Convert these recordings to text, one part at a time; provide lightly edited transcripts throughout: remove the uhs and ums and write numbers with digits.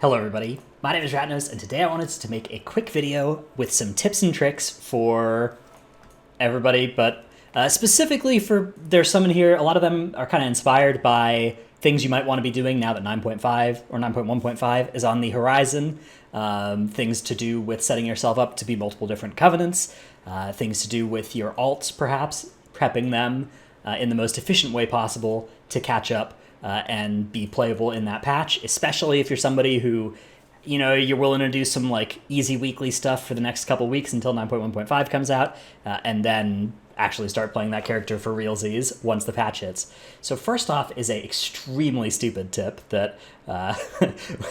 Hello everybody, my name is Ratnos, and today I wanted to make a quick video with some tips and tricks for everybody, but specifically for, there's some in here, a lot of them are kind of inspired by things you might want to be doing now that 9.5 or 9.1.5 is on the horizon. Things to do with setting yourself up to be multiple different covenants, things to do with your alts perhaps, prepping them in the most efficient way possible to catch up and be playable in that patch, especially if you're somebody who, you know, you're willing to do some like easy weekly stuff for the next couple weeks until 9.1.5 comes out, and then actually start playing that character for realsies once the patch hits. So first off is a extremely stupid tip that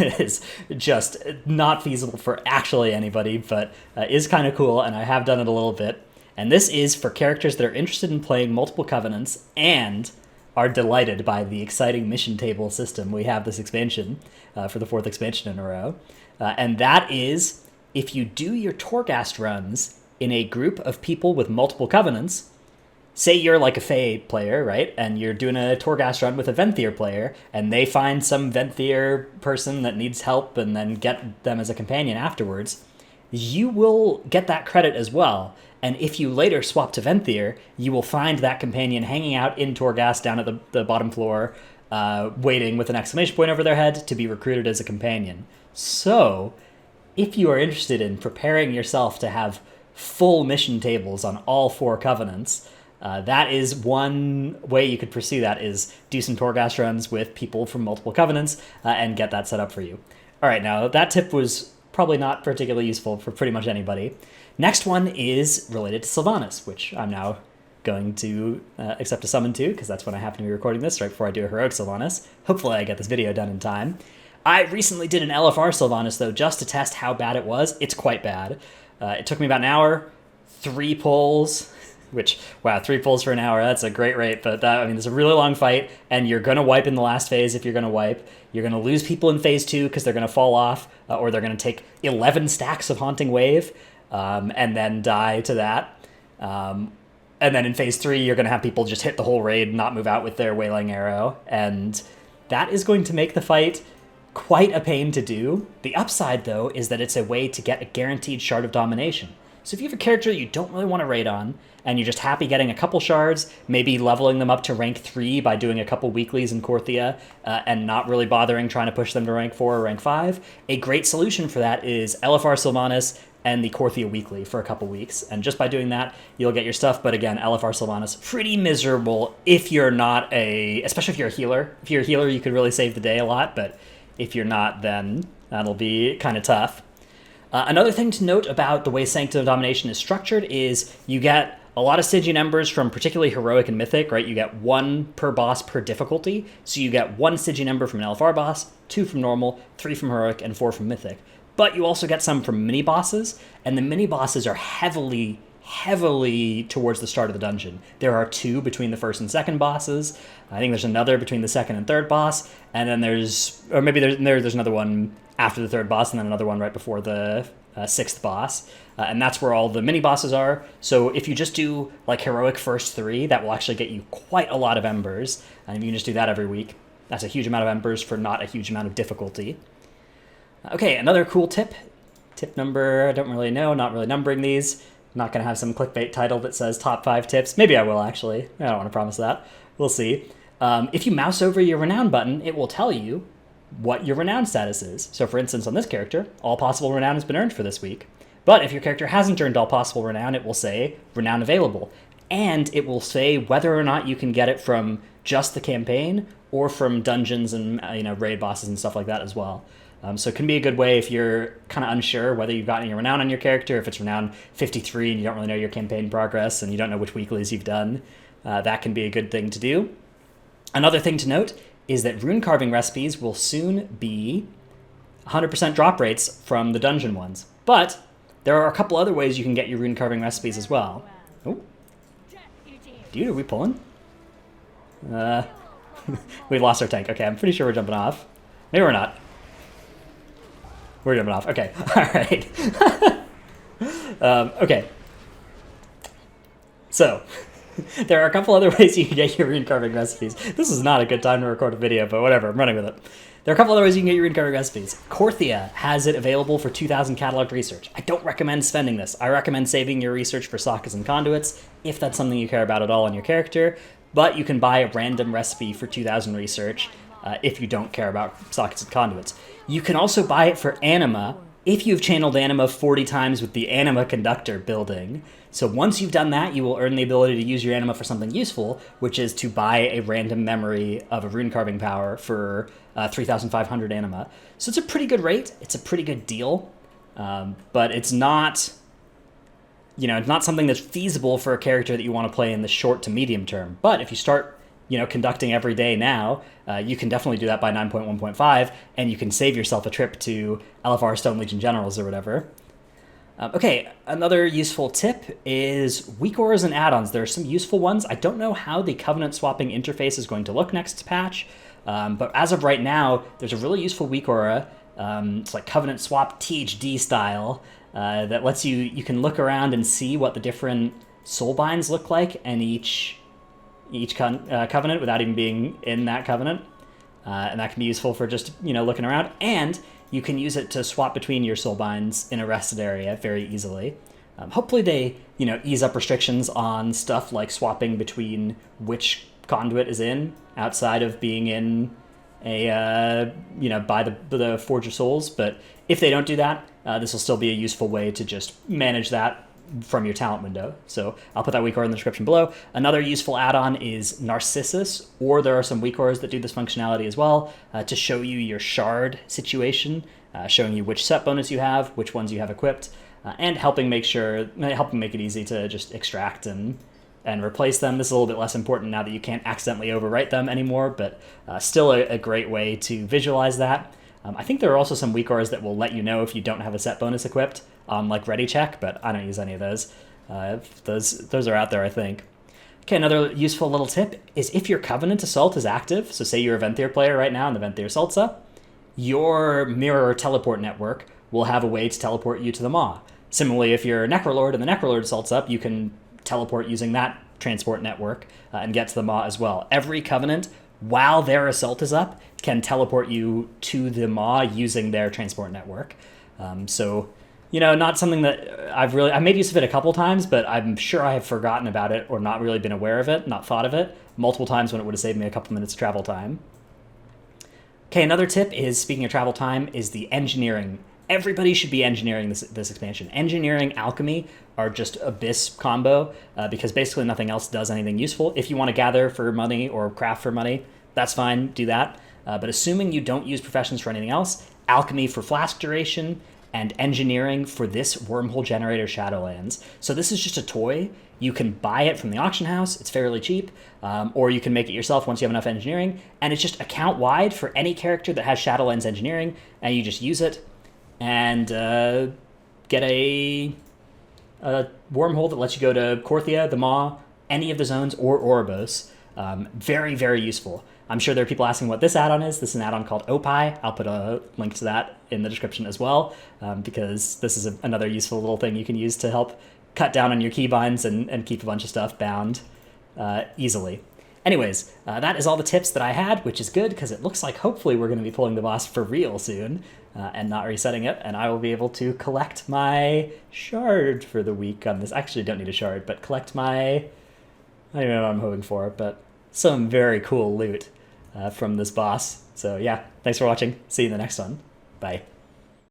is just not feasible for actually anybody, but is kind of cool, and I have done it a little bit. And this is for characters that are interested in playing multiple covenants and are delighted by the exciting mission table system we have this expansion, for the 4th expansion in a row. And that is, if you do your Torghast runs in a group of people with multiple covenants, say you're like a Fae player, right? And you're doing a Torghast run with a Venthyr player, and they find some Venthyr person that needs help and then get them as a companion afterwards, you will get that credit as well. And if you later swap to Venthyr, you will find that companion hanging out in Torghast down at the bottom floor, waiting with an exclamation point over their head to be recruited as a companion. So, if you are interested in preparing yourself to have full mission tables on all 4 covenants, that is one way you could pursue that, is do some Torghast runs with people from multiple covenants and get that set up for you. All right, now that tip was probably not particularly useful for pretty much anybody. Next one is related to Sylvanas, which I'm now going to accept a summon to, because that's when I happen to be recording this, right before I do a heroic Sylvanas. Hopefully I get this video done in time. I recently did an LFR Sylvanas, though, just to test how bad it was. It's quite bad. It took me about an hour, 3 pulls, which, wow, 3 pulls for an hour, that's a great rate, but that, I mean, it's a really long fight, and you're going to wipe in the last phase if you're going to wipe. You're going to lose people in phase 2 because they're going to fall off, or they're going to take 11 stacks of Haunting Wave, and then die to that. And then in phase 3, you're going to have people just hit the whole raid and not move out with their Wailing Arrow, and that is going to make the fight quite a pain to do. The upside, though, is that it's a way to get a guaranteed Shard of Domination. So if you have a character you don't really want to raid on, and you're just happy getting a couple shards, maybe leveling them up to rank 3 by doing a couple weeklies in Korthia, and not really bothering trying to push them to rank 4 or rank 5, a great solution for that is LFR Sylvanas and the Korthia weekly for a couple weeks. And just by doing that, you'll get your stuff. But again, LFR Sylvanas, pretty miserable if you're not especially if you're a healer. If you're a healer, you could really save the day a lot, but if you're not, then that'll be kind of tough. Another thing to note about the way Sanctum of Domination is structured is you get a lot of Stygian Embers from particularly Heroic and Mythic, right? You get 1 per boss per difficulty. So you get 1 Stygian Ember from an LFR boss, 2 from Normal, 3 from Heroic, and 4 from Mythic. But you also get some from mini-bosses, and the mini-bosses are heavily towards the start of the dungeon. There are 2 between the first and second bosses. I think there's another between the second and third boss, and then there's another one after the third boss, and then another one right before the 6th boss. And that's where all the mini-bosses are. So if you just do like Heroic first 3, that will actually get you quite a lot of Embers. And if you can just do that every week, that's a huge amount of Embers for not a huge amount of difficulty. Okay, another cool tip. Tip number, I don't really know, not really numbering these. I'm not going to have some clickbait title that says top 5 tips. Maybe I will, actually. I don't want to promise that. We'll see. If you mouse over your Renown button, it will tell you what your Renown status is. So for instance, on this character, all possible Renown has been earned for this week. But if your character hasn't earned all possible Renown, it will say Renown available. And it will say whether or not you can get it from just the campaign or from dungeons and raid bosses and stuff like that as well. So it can be a good way if you're kind of unsure whether you've gotten your Renown on your character, if it's Renown 53 and you don't really know your campaign progress and you don't know which weeklies you've done. That can be a good thing to do. Another thing to note is that rune carving recipes will soon be 100% drop rates from the dungeon ones. But there are a couple other ways you can get your rune carving recipes as well. Oh. Dude, are we pulling? We lost our tank. Okay, I'm pretty sure we're jumping off. Maybe we're not. We're jumping off. Okay, all right. Okay. So, There are a couple other ways you can get your rune carving recipes. This is not a good time to record a video, but whatever, I'm running with it. There are a couple other ways you can get your rune carving recipes. Korthia has it available for 2,000 cataloged research. I don't recommend spending this. I recommend saving your research for sockets and conduits, if that's something you care about at all in your character. But you can buy a random recipe for 2,000 research if you don't care about sockets and conduits. You can also buy it for anima if you've channeled anima 40 times with the anima conductor building. So once you've done that, you will earn the ability to use your anima for something useful, which is to buy a random memory of a rune carving power for 3,500 anima. So it's a pretty good rate. It's a pretty good deal, but it's not, it's not something that's feasible for a character that you want to play in the short to medium term. But if you start, conducting every day now, you can definitely do that by 9.1.5, and you can save yourself a trip to LFR Stone Legion Generals or whatever. Okay, another useful tip is weak auras and add-ons. There are some useful ones. I don't know how the covenant swapping interface is going to look next patch, but as of right now, there's a really useful weak aura. It's like covenant swap THD style that lets you can look around and see what the different soul binds look like in each covenant without even being in that covenant. And that can be useful for just, looking around. And you can use it to swap between your soul binds in a rested area very easily. Hopefully they, ease up restrictions on stuff like swapping between which conduit is in outside of being in a, by the Forge of Souls. But if they don't do that, this will still be a useful way to just manage that from your talent window. So I'll put that weak aura in the description below. Another useful add-on is Narcissus, or there are some weak auras that do this functionality as well, to show you your shard situation, showing you which set bonus you have, which ones you have equipped, and helping make it easy to just extract and replace them. This is a little bit less important now that you can't accidentally overwrite them anymore, but still a great way to visualize that. I think there are also some weak auras that will let you know if you don't have a set bonus equipped, like Ready Check, but I don't use any of those. Those are out there, I think. Okay, another useful little tip is if your Covenant Assault is active, so say you're a Venthyr player right now and the Venthyr Assault's up, your Mirror Teleport network will have a way to teleport you to the Maw. Similarly, if you're a Necrolord and the Necrolord Assault's up, you can teleport using that transport network and get to the Maw as well. Every Covenant, while their Assault is up, can teleport you to the Maw using their transport network. So, not something that I made use of it a couple times, but I'm sure I have forgotten about it or not really been aware of it, not thought of it multiple times when it would have saved me a couple minutes of travel time. Okay, another tip is, speaking of travel time, is the engineering. Everybody should be engineering this expansion. Engineering, alchemy are just Abyss combo because basically nothing else does anything useful. If you want to gather for money or craft for money, that's fine, do that. But assuming you don't use professions for anything else, alchemy for flask duration, and engineering for this wormhole generator Shadowlands. So this is just a toy. You can buy it from the auction house. It's fairly cheap. Or you can make it yourself once you have enough engineering. And it's just account-wide for any character that has Shadowlands engineering. And you just use it and get a wormhole that lets you go to Korthia, the Maw, any of the zones, or Oribos. Very, very useful. I'm sure there are people asking what this add-on is. This is an add-on called Opie. I'll put a link to that in the description as well, because this is another useful little thing you can use to help cut down on your keybinds and keep a bunch of stuff bound easily. Anyways, that is all the tips that I had, which is good, because it looks like hopefully we're going to be pulling the boss for real soon and not resetting it, and I will be able to collect my shard for the week on this. Actually, I don't need a shard, but collect my... I don't know what I'm hoping for, but some very cool loot from this boss. So yeah, thanks for watching. See you in the next one. Bye.